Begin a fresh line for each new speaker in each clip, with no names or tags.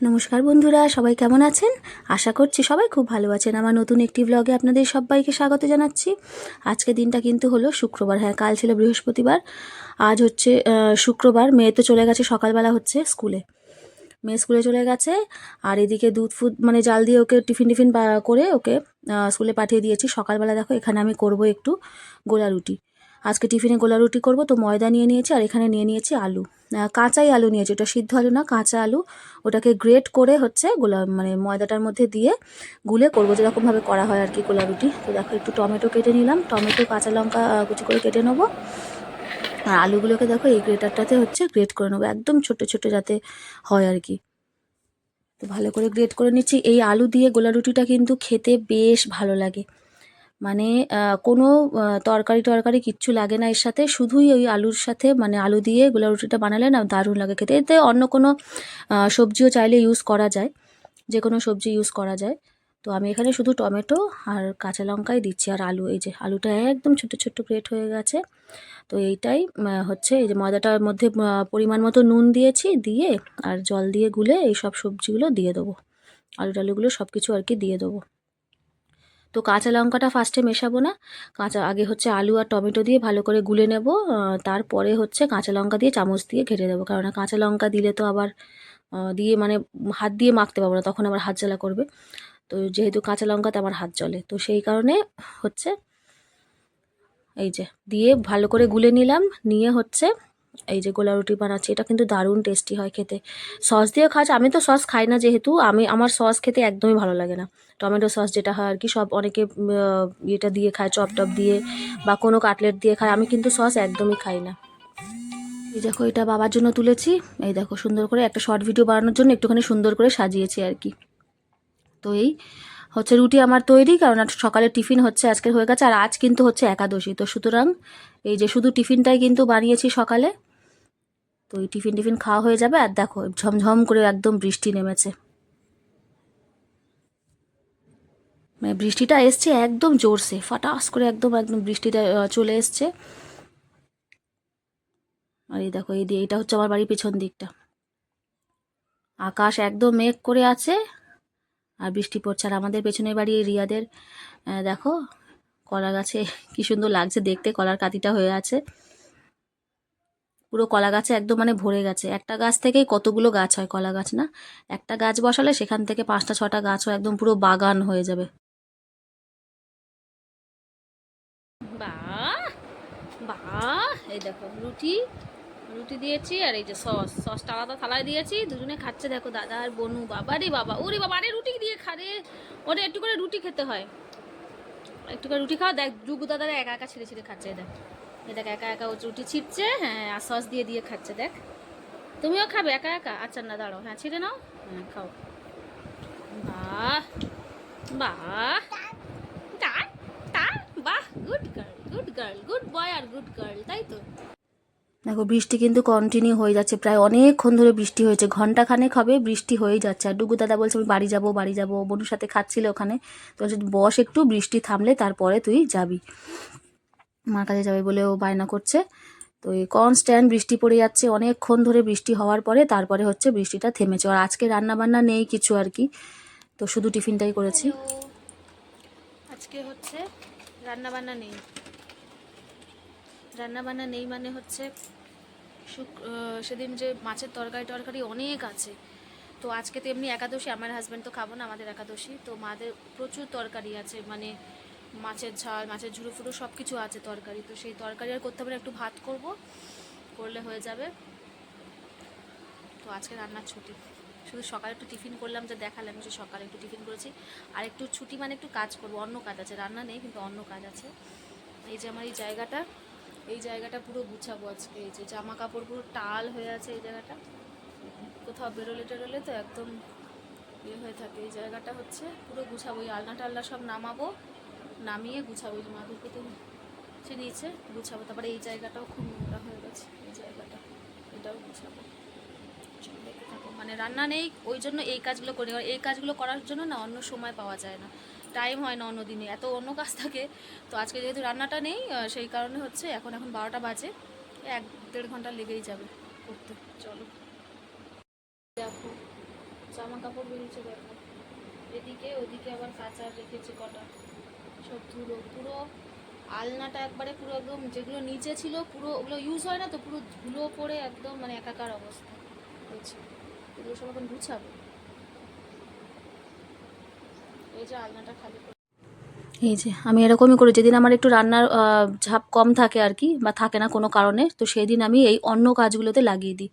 নমস্কার বন্ধুরা, সবাই কেমন আছেন? আশা করছি সবাই খুব ভালো আছেন। আমার নতুন একটি ব্লগে আপনাদের সবাইকে স্বাগত জানাচ্ছি। আজকে দিনটা কিন্তু হলো শুক্রবার। হ্যাঁ, কাল ছিল বৃহস্পতিবার, আজ হচ্ছে শুক্রবার। মেয়ে তো চলে গেছে সকালবেলা হচ্ছে স্কুলে। মেয়ে স্কুলে চলে গেছে, আর এদিকে দুধ ফুদ মানে জাল দিয়ে ওকে টিফিন করে ওকে স্কুলে পাঠিয়ে দিয়েছি। সকালবেলা দেখো এখানে আমি করব একটু গোলা রুটি। আজকে টিফিনে গোলা রুটি করব, তো ময়দা নিয়ে নিয়েছি, আর এখানে নিয়ে নিয়েছি আলু। কাঁচাই আলু নিয়েছি, ওটা সিদ্ধ আলু না, কাঁচা আলু। ওটাকে গ্রেট করে হচ্ছে মানে ময়দাটার মধ্যে দিয়ে গুলে করবো, যেরকমভাবে করা হয় আর কি গোলা রুটি। তো দেখো একটু টমেটো কেটে নিলাম, টমেটো কাঁচা লঙ্কা কুচি করে কেটে নেবো। আর আলুগুলোকে দেখো এই গ্রেটারটাতে হচ্ছে গ্রেট করে নেবো, একদম ছোট ছোট যাতে হয় আর কি। তো ভালো করে গ্রেট করে নিচ্ছি। এই আলু দিয়ে গোলা রুটিটা কিন্তু খেতে বেশ ভালো লাগে। মানে কোনো তরকারি কিচ্ছু লাগে না এর সাথে, শুধুই ওই আলুর সাথে মানে আলু দিয়ে গোলা রুটিটা বানালে না দারুণ লাগে খেতে। এতে অন্য কোনো সবজিও চাইলে ইউজ করা যায়, যে কোনো সবজি ইউজ করা যায়। তো আমি এখানে শুধু টমেটো আর কাঁচা লঙ্কাই দিচ্ছি, আর আলু, এই যে আলুটা একদম ছোট ছোট গ্রেট হয়ে গেছে। তো এইটাই হচ্ছে এই যে ময়দাটার মধ্যে পরিমাণ মতো নুন দিয়েছি, দিয়ে আর জল দিয়ে গুলে এই সব সবজিগুলো দিয়ে দেবো, আলু টালুগুলো সব কিছু আর কি দিয়ে দেবো। তো কাঁচা লঙ্কাটা ফার্স্টে মেশাবো না, আগে হচ্ছে আলু আর টমেটো দিয়ে ভালো করে গুলে নেব, তারপরে হচ্ছে কাঁচা লঙ্কা দিয়ে চামচ দিয়ে ঘেটে দেবো। কারণ কাঁচা লঙ্কা দিলে তো আবার দিয়ে মানে হাত দিয়ে মাখতে পারবো না, তখন আবার হাত জ্বালা করবে। তো যেহেতু কাঁচা লঙ্কাতে আমার হাত জ্বলে, তো সেই কারণে হচ্ছে এই যে দিয়ে ভালো করে গুলে নিলাম, নিয়ে হচ্ছে এই যে গোলা রুটি বানাচ্ছি। এটা কিন্তু দারুণ টেস্টি হয় খেতে, সস দিয়ে খাওয়া। আমি তো সস খাই না, যেহেতু আমার সস খেতে একদমই ভালো লাগে না। টমেটো সস যেটা হয় আর কি, সব অনেকে এটা দিয়ে খায়, চপ টপ দিয়ে বা কোনো কাটলেট দিয়ে খায়, আমি কিন্তু সস একদমই খাই না। এই দেখো এটা বাবার জন্য তুলেছি, এই দেখো সুন্দর করে একটা শর্ট ভিডিও বানানোর জন্য একটুখানি সুন্দর করে সাজিয়েছি আর কি। তো এই হচ্ছে রুটি আমার তৈরি, কারণ সকালে টিফিন হচ্ছে আজকের হয়ে গেছে, আর আজ কিন্তু হচ্ছে একাদশী, তো সুতরাং এই যে শুধু টিফিনটাই কিন্তু বানিয়েছি সকালে। তো এই টিফিন খাওয়া হয়ে যাবে। আর দেখো ঝমঝম করে একদম বৃষ্টি নেমেছে, মানে বৃষ্টিটা এসছে একদম জোরসে, ফাটাস করে একদম একদম বৃষ্টিটা চলে এসছে। আর এই দেখো এই দিয়ে, এটা হচ্ছে আমার বাড়ির পেছন দিকটা, আকাশ একদম মেঘ করে আছে আর বৃষ্টি পড়ছে। আর আমাদের পেছনের বাড়ি এই রিয়াদের দেখো কলা গাছে কি সুন্দর লাগছে দেখতে, কলার কাতিটা হয়ে আছে পুরো, কলা গাছে একদম মানে ভরে গেছে। একটা গাছ থেকেই কতগুলো গাছ হয়, কলা গাছ না, একটা গাছ বসালে সেখান থেকে 5টা 6টা গাছ হয়, একদম পুরো বাগান হয়ে যাবে। বাহ বাহ, এই দেখো রুটি রুটি দিয়েছি, আর এই যে সসটা আলাদা থালায় দিয়েছি, দুজনে খাচ্ছে দেখো, দাদা আর বনু। বাবা রে বাবা, ওরে বাবা রে, রুটি দিয়ে খারে, ওরে একটু করে রুটি খেতে হয়, একটু করে রুটি খাও। দেখ যুগু দাদারা একা একা ছিঁড়ে ছিঁড়ে খাচ্ছে, দেখ এই দেখ একা একা ও রুটি ছিটছে, হ্যাঁ, আর সস দিয়ে দিয়ে খাচ্ছে দেখ। তুমিও খাবে একা একা? আচ্ছা না দাঁড়াও, হ্যাঁ ছিঁড়ে নাও, হ্যাঁ খাও। বাহ বাহ, তার তার বাহ, good girl good girl, good boy আর গুড গার্ল, তাই তো। দেখো বৃষ্টি কিন্তু কন্টিনিউ হয়ে যাচ্ছে, প্রায় অনেকক্ষণ ধরে বৃষ্টি হয়েছে, ঘন্টা খানেক হবে বৃষ্টি হয়েই যাচ্ছে। আর ডুগু দাদা বলছে আমি বাড়ি যাবো, বনুর সাথে খাচ্ছিল ওখানে। তো বস একটু, বৃষ্টি থামলে তারপরে তুই যাবি, মার কাছে যাবে বলে ও বায়না করছে। তো এই কনস্ট্যান্ট বৃষ্টি পড়ে যাচ্ছে অনেকক্ষণ ধরে, বৃষ্টি হওয়ার পরে তারপরে হচ্ছে বৃষ্টিটা থেমেছে। আর আজকে রান্না বান্না নেই কিছু আর কি, তো শুধু টিফিনটাই করেছি। আজকে হচ্ছে রান্না বান্না নেই, রান্না বান্না নেই মানে হচ্ছে সেদিন যে মাছের তরকারি অনেক আছে। তো আজকে তো এমনি একাদশী, আমার হাজব্যান্ড তো খাবো না, আমাদের একাদশী, তো মাদের প্রচুর তরকারি আছে, মানে মাছের ঝাল, মাছের ঝুড়ো ফুড়ো সব কিছু আছে তরকারি। তো সেই তরকারি আর করতে হবে না, একটু ভাত করব, করলে হয়ে যাবে। তো আজকে রান্নার ছুটি, শুধু সকালে একটু টিফিন করলাম, যে দেখালাম যে সকালে একটু টিফিন করেছি। আর একটু ছুটি মানে একটু কাজ করব, অন্য কাজ আছে, রান্না নেই কিন্তু অন্য কাজ আছে। এই যে আমার এই জায়গাটা পুরো গুছাবো আজকে। এই যে জামা কাপড় পুরো টাল হয়ে আছে এই জায়গাটা, কোথাও বেরোলে টেরোলে তো একদম ইয়ে হয়ে থাকে। এই জায়গাটা হচ্ছে পুরো গুছাবো, এই আলনা টালনা সব নামাবো, নামিয়ে গুছাবো। এই যে মাদুরকে তো সে নিচে গুছাবো। তারপরে এই জায়গাটাও খুব নোংরা হয়ে গেছে, এই জায়গাটা এটাও গুছাবো। দেখতে থাকো, মানে রান্না নেই ওই জন্য এই কাজগুলো করি, আর এই কাজগুলো করার জন্য না অন্য সময় পাওয়া যায় না, টাইম হয় না অন্য দিনে, এত অন্য কাজ থাকে। তো আজকে যেহেতু রান্নাটা নেই সেই কারণে হচ্ছে এখন 12টা বাজে, 1-1.5 ঘন্টা লেগেই যাবে করতে। চলো দেখো জামা কাপড় বেরিয়েছে দেখো, এদিকে ওদিকে আবার কাঁচা রেখেছি কটা, সব ধুলো পুরো। আলনাটা একবারে পুরো একদম, যেগুলো নিচে ছিল পুরো ওগুলো ইউজ হয় না তো, পুরো ধুলো পড়ে একদম মানে একাকার অবস্থা হয়েছে। এগুলো সব এখন গুছাবো। এই যে আলনাটা খালি করে, এই যে আমি এরকমই করি যেদিন আমার একটু রান্নার ঝাপ কম থাকে আর কি, বা থাকে না কোনো কারণে, তো সেই দিন আমি এই অন্য কাজগুলোতে লাগিয়ে দিই।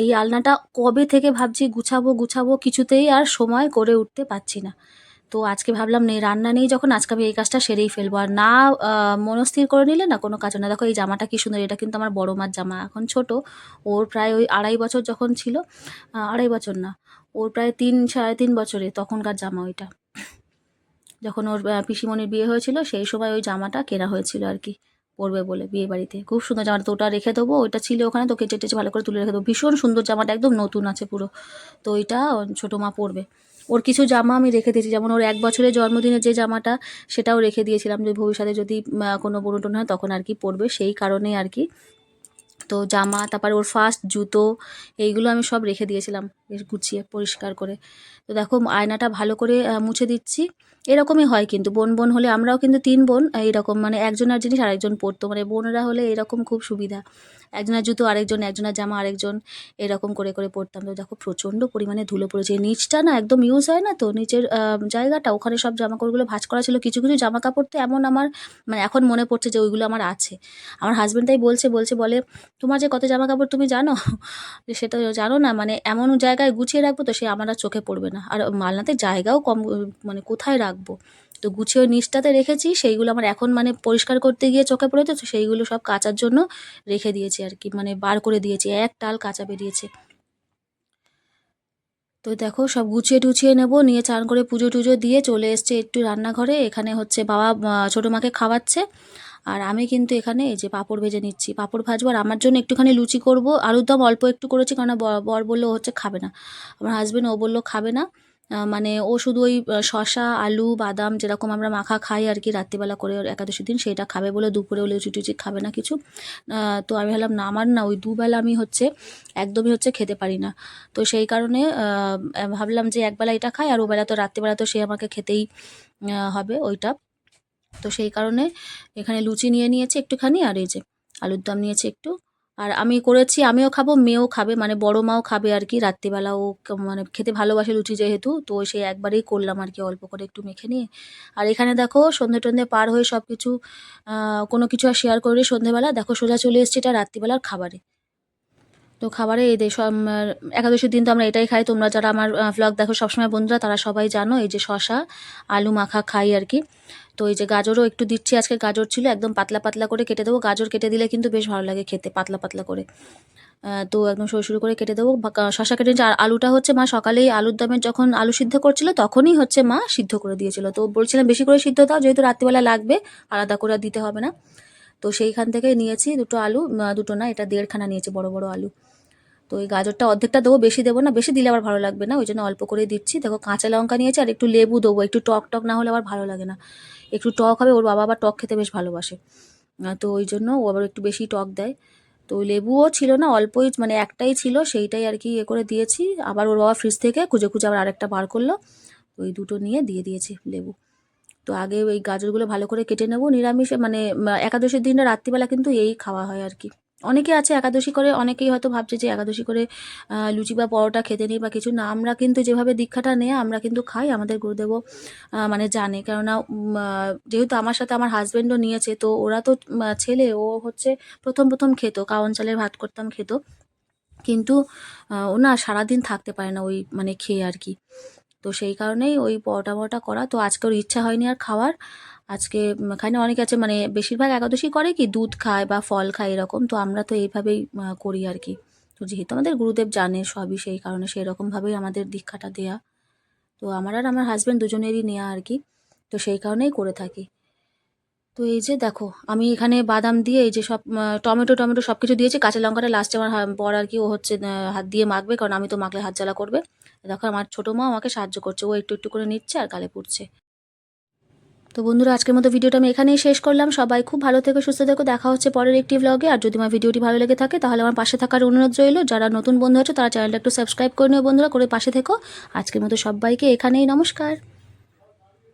এই আলনাটা কবে থেকে ভাবছি গুছাবো গুছাবো, কিছুতেই আর সময় করে উঠতে পারছি না। তো আজকে ভাবলাম নেই, রান্না নেই যখন, আজকে আমি এই কাজটা সেরেই ফেলবো। আর না মনস্থির করে নিলে না কোনো কাজ হয় না। দেখো এই জামাটা কি সুন্দর, এটা কিন্তু আমার বড় মার জামা, এখন ছোট। ওর প্রায় ওই 2.5 বছর যখন ছিল, 2.5 বছর না, ওর প্রায় 3 সাড়ে 3 বছরে তখনকার জামা ওইটা, যখন ওর পিসিমণির বিয়ে হয়েছিল সেই সময় ওই জামাটা কেনা হয়েছিল আর কি, পরবে বলে বিয়ে বাড়িতে। খুব সুন্দর জামাটা, তো ওটা রেখে দেবো, ওইটা ছিল ওখানে, তো কেচে টেচে ভালো করে তুলে রেখে দেবো। ভীষণ সুন্দর জামাটা, একদম নতুন আছে পুরো। তো ওইটা ছোটো মা পরবে। ওর কিছু জামা আমি রেখে দিয়েছি, যেমন ওর 1 বছরের জন্মদিনে যে জামাটা, সেটাও রেখে দিয়েছিলাম, যে ভবিষ্যতে যদি কোনো বড়টন হয় তখন আর কি পরবে, সেই কারণে আর কি। তো জামা, তারপর ওর ফার্স্ট জুতো, এইগুলো আমি সব রেখে দিয়েছিলাম বেশ গুছিয়ে পরিষ্কার করে। তো দেখো আয়নাটা ভালো করে মুছে দিচ্ছি। এরকমই হয় কিন্তু, বোন বোন হলে, আমরাও কিন্তু 3 বোন, এইরকম মানে একজনের জিনিস আরেকজন পরতো, মানে বোনরা হলে এরকম খুব সুবিধা, একজনের জুতো আরেকজন, একজনের জামা আরেকজন, এরকম করে করে পরতাম। তো দেখো প্রচণ্ড পরিমাণে ধুলো পড়েছে, নিচটা না একদম ইউজ হয় না তো, নিচের জায়গাটা, ওখানে সব জামা কাপড়গুলো ভাঁজ করা ছিল। কিছু কিছু জামা কাপড় তো এমন আমার, মানে এখন মনে পড়ছে যে ওইগুলো আমার আছে। আমার হাজব্যান্ড তাই বলে, তোমার যে কত জামা কাপড় তুমি জানো, যে সেটা জানো না, মানে এমন জায়গায় গুছিয়ে রাখবো তো সে আমার আর চোখে পড়বে না, আর মালনাতে জায়গাও কম, মানে কোথায় রাখবো। তো গুছিয়ে ওই নিচটাতে রেখেছি, সেইগুলো আমার এখন মানে পরিষ্কার করতে গিয়ে চোখে পড়েছে, তো সেইগুলো সব কাচার জন্য রেখে দিয়েছি আর কি, মানে বার করে দিয়েছি, এক টাল কাঁচা বেরিয়েছে। তো দেখো সব গুছিয়ে টুছিয়ে নেবো, নিয়ে চান করে পুজো টুজো দিয়ে চলে এসছে একটু রান্নাঘরে। এখানে হচ্ছে বাবা ছোটো মাকে খাওয়াচ্ছে, আর আমি কিন্তু এখানে এই যে পাঁপড় ভেজে নিচ্ছি, পাঁপড় ভাজবো। আর আমার জন্য একটুখানি লুচি করব, আলুর দম অল্প একটু করেছি, কারণ বর বললো হচ্ছে খাবে না, আমার হাজবেন্ড, ও বললো খাবে না। মানে ও শুধু ওই শসা আলু বাদাম যেরকম আমরা মাখা খাই আর কি রাত্রিবেলা করে ওর একাদশীর দিন, সেইটা খাবে বলে দুপুরে ও লুচি টুচি খাবে না কিছু। তো আমি ভাবলাম না, আমার না ওই দুবেলা আমি হচ্ছে একদমই হচ্ছে খেতে পারি না। তো সেই কারণে ভাবলাম যে একবেলা এটা খাই, আর ওবেলা তো রাত্রিবেলা তো সে আমাকে খেতেই হবে ওইটা। তো সেই কারণে এখানে লুচি নিয়ে নিয়েছি একটুখানি, আর এই যে আলুর দম নিয়েছি একটু। আর আমি করেছি, আমিও খাবো, মেয়েও খাবে, মানে বড় মাও খাবে আর কি রাত্রিবেলা, ও মানে খেতে ভালোবাসে লুচি যেহেতু, তো সেই একবারেই করলাম আর কি, অল্প করে একটু মেখে নিয়ে। আর এখানে দেখো সন্ধে টন্ধে পার হয়ে সব কিছু কোনো কিছু আর শেয়ার করি সন্ধেবেলা, দেখো সোজা চলে এসেছি এটা রাত্রিবেলার খাবারে। তো খাবারে এই দেশ একাদশীর দিন তো আমরা এটাই খাই, তোমরা যারা আমার ভ্লগ দেখো সবসময় বন্ধুরা, তারা সবাই জানো এই যে শশা আলু মাখা খাই আর কি। তো এই যে গাজরও একটু দিচ্ছি, আজকে গাজর ছিল, একদম পাতলা পাতলা করে কেটে দেবো, গাজর কেটে দিলে কিন্তু বেশ ভালো লাগে খেতে, পাতলা পাতলা করে। তো একদম সরু সরু করে কেটে দেবো, শশা কেটে নিচ্ছি। আর আলুটা হচ্ছে মা সকালেই আলুর দমের যখন আলু সিদ্ধ করছিল তখনই হচ্ছে মা সিদ্ধ করে দিয়েছিল, তো বলছিলাম বেশি করে সিদ্ধ দাও, যেহেতু রাত্রিবেলা লাগবে, আলাদা করে আর দিতে হবে না। তো সেইখান থেকে নিয়েছি দুটো আলু, দুটো না, এটা 1.5খানা নিয়েছি বড় বড় আলু। তো ওই গাজরটা অর্ধেকটা দেবো, বেশি দেবো না, বেশি দিলে আবার ভালো লাগবে না, ওই জন্য অল্প করে দিচ্ছি। দেখো কাঁচা লঙ্কা নিয়েছি, আর একটু লেবু দেবো, একটু টক টক না হলে আবার ভালো লাগে না, একটু টক হবে, ওর বাবা আবার টক খেতে বেশ ভালোবাসে। তো ওই জন্য ও আবার একটু বেশি টক দেয়। তো ওই লেবুও ছিল না, অল্পই, মানে একটাই ছিল, সেইটাই আর কি করে দিয়েছি। আবার ওর বাবা ফ্রিজ থেকে খুঁজে খুঁজে আবার আরেকটা বার করলো, তো ওই দুটো নিয়ে দিয়ে দিয়েছি লেবু। তো আগে ওই গাজরগুলো ভালো করে কেটে নেবো, নিরামিষে মানে একাদশীর দিনটা রাত্রিবেলা কিন্তু এই খাওয়া হয় আর কি। অনেকে আছে একাদশী করে, অনেকেই হয়তো ভাবছে যে একাদশী করে লুচি বা পরোটা খেতে নেই বা কিছু না, আমরা কিন্তু যেভাবে দীক্ষাটা নেয় আমরা কিন্তু খাই, আমাদের গুরুদেবও মানে জানে, কেননা যেহেতু আমার সাথে আমার হাজব্যান্ডও নিয়েছে, তো ওরা তো ছেলে, ও হচ্ছে প্রথম প্রথম খেত, কাওন চালের ভাত করতাম খেত, কিন্তু ও না সারাদিন থাকতে পারে না ওই মানে খেয়ে আর কি। তো সেই কারণেই ওই পরোটা মরোটা করা, তো আজকে ওর ইচ্ছা হয়নি আর খাওয়ার। আজকে খায়নি, অনেকে আছে মানে বেশিরভাগ একাদশী করে কি দুধ খায় বা ফল খায় এরকম, তো আমরা তো এইভাবেই করি আর কি। তো যেহেতু আমাদের গুরুদেব জানে সবই, সেই কারণে সেই রকমভাবেই আমাদের দীক্ষাটা দেয়া। তো আমার আর আমার হাজব্যান্ড দুজনেরই নেওয়া আর কি, তো সেই কারণেই করে থাকি। তো এই যে দেখো আমি এখানে বাদাম দিয়ে এই যে সব টমেটো টমেটো সব কিছু দিয়েছি, কাঁচা লঙ্কাটা লাস্টে আমার বর আর কি, ও হচ্ছে হাত দিয়ে মাখবে, কারণ আমি তো মাখলে হাত জ্বালা করবে। দেখো আমার ছোটো মা আমাকে সাহায্য করছে, ও একটু একটু করে নিচ্ছে আর গালে পুড়ছে। তো বন্ধুরা, আজকের মতো ভিডিওটা আমি এখানেই শেষ করলাম। সবাই খুব ভালো থেকো, সুস্থ থেকো। দেখা হচ্ছে পরের একটি ব্লগে। আর যদি আমার ভিডিওটি ভালো লেগে থাকে তাহলে আমার পাশে থাকার অনুরোধ রইল। যারা নতুন বন্ধু আছে তারা চ্যানেলটা একটু সাবস্ক্রাইব করে নিও বন্ধুরা, করে পাশে থেকো। আজকের মতো সবাইকে এখানেই নমস্কার।